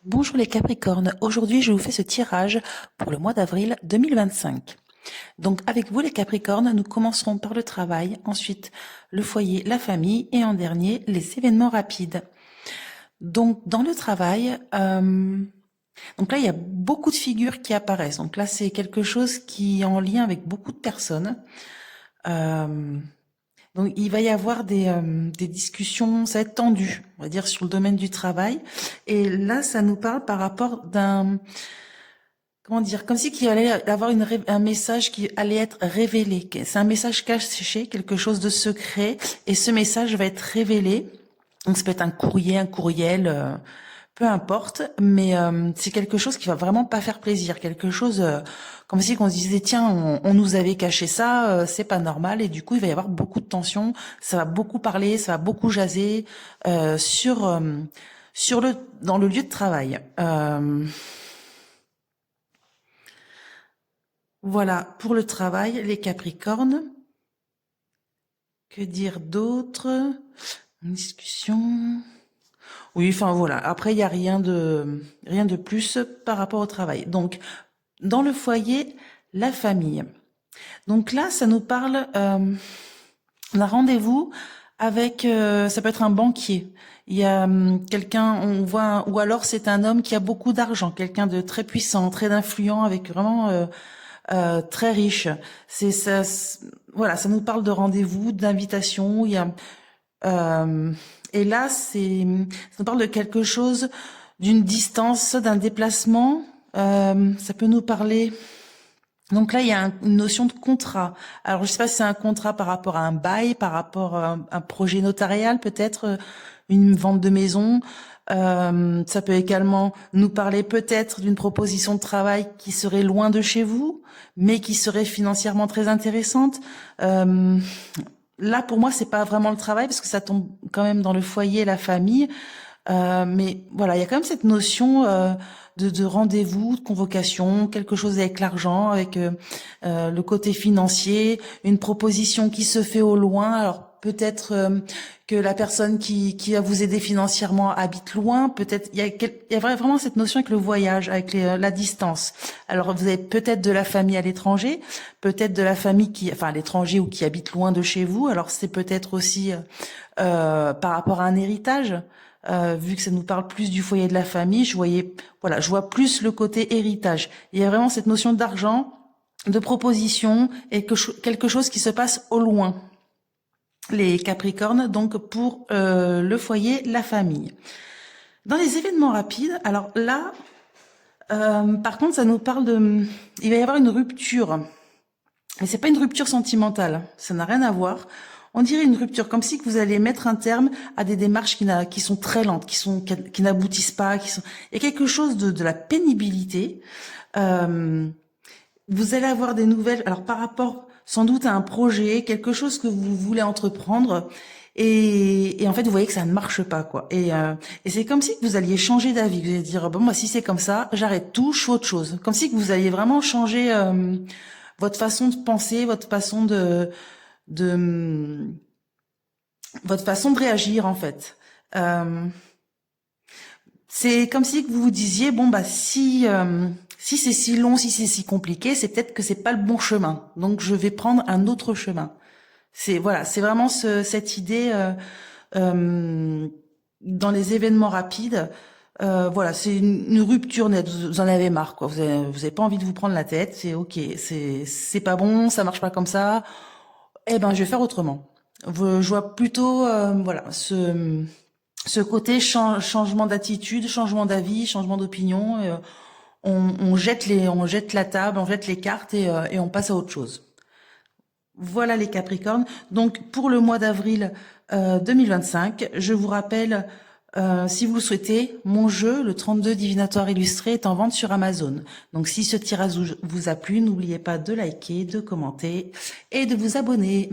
Bonjour les Capricornes, aujourd'hui je vous fais ce tirage pour le mois d'avril 2025. Donc avec vous les Capricornes, nous commencerons par le travail, ensuite le foyer, la famille et en dernier les événements rapides. Donc dans le travail, donc là il y a beaucoup de figures qui apparaissent. Donc là c'est quelque chose qui est en lien avec beaucoup de personnes. Euh, donc il va y avoir des discussions, ça va être tendu, on va dire, sur le domaine du travail. Et là, ça nous parle par rapport d'un, comment dire, comme si qu'il allait avoir un message qui allait être révélé. C'est un message caché, quelque chose de secret, et ce message va être révélé. Donc ça peut être un courrier, un courriel, peu importe, mais c'est quelque chose qui va vraiment pas faire plaisir, quelque chose comme si on se disait tiens on nous avait caché ça, c'est pas normal et du coup il va y avoir beaucoup de tension, ça va beaucoup parler, ça va beaucoup jaser sur le dans le lieu de travail. Voilà pour le travail, les Capricornes. Que dire d'autre? Une discussion. Oui, enfin voilà. Après, il y a rien de plus par rapport au travail. Donc, dans le foyer, la famille. Donc là, ça nous parle d'un rendez-vous avec, ça peut être un banquier. Il y a quelqu'un, on voit, ou alors c'est un homme qui a beaucoup d'argent, quelqu'un de très puissant, très influent, avec vraiment très riche. C'est ça, voilà, ça nous parle de rendez-vous, d'invitation. Il y a et là, ça nous parle de quelque chose, d'une distance, d'un déplacement. Ça peut nous parler. Donc là, il y a une notion de contrat. Alors, je sais pas si c'est un contrat par rapport à un bail, par rapport à un projet notarial, peut-être une vente de maison. Ça peut également nous parler peut-être d'une proposition de travail qui serait loin de chez vous, mais qui serait financièrement très intéressante. Euh, Là, pour moi, c'est pas vraiment le travail parce que ça tombe quand même dans le foyer, la famille. Mais voilà, il y a quand même cette notion de rendez-vous, de convocation, quelque chose avec l'argent, avec le côté financier, une proposition qui se fait au loin. Alors peut-être que la personne qui va vous aider financièrement habite loin. Peut-être il y a vraiment cette notion avec le voyage, avec la distance. Alors vous avez peut-être de la famille à l'étranger, peut-être de la famille enfin à l'étranger ou qui habite loin de chez vous. Alors c'est peut-être aussi par rapport à un héritage. Vu que ça nous parle plus du foyer de la famille, je vois plus le côté héritage. Il y a vraiment cette notion d'argent, de proposition et quelque chose qui se passe au loin. Les Capricornes, donc pour le foyer, la famille. Dans les événements rapides, alors là, par contre, ça nous parle il va y avoir une rupture. Mais c'est pas une rupture sentimentale, ça n'a rien à voir. On dirait une rupture, comme si que vous allez mettre un terme à des démarches qui sont très lentes, qui n'aboutissent pas, il y a quelque chose de la pénibilité. Euh, Vous allez avoir des nouvelles, alors par rapport sans doute à un projet, quelque chose que vous voulez entreprendre, et en fait vous voyez que ça ne marche pas quoi. Et c'est comme si vous alliez changer d'avis, vous allez dire bon moi si c'est comme ça, j'arrête tout, je fais autre chose. Comme si que vous alliez vraiment changer votre façon de penser, de votre façon de réagir en fait. Euh, c'est comme si vous vous disiez bon bah si c'est si long, si c'est si compliqué, c'est peut-être que c'est pas le bon chemin. Donc je vais prendre un autre chemin. C'est voilà, c'est vraiment cette idée euh, dans les événements rapides. Voilà, c'est une rupture nette. Vous en avez marre, quoi. Vous avez pas envie de vous prendre la tête. C'est ok, c'est pas bon, ça marche pas comme ça. Eh ben, je vais faire autrement. Je vois plutôt, voilà, ce côté changement d'attitude, changement d'avis, changement d'opinion. On jette la table, on jette les cartes et on passe à autre chose. Voilà les Capricornes. Donc pour le mois d'avril 2025, je vous rappelle, si vous le souhaitez, mon jeu, le 32 divinatoire illustré, est en vente sur Amazon. Donc si ce tirage vous a plu, n'oubliez pas de liker, de commenter et de vous abonner.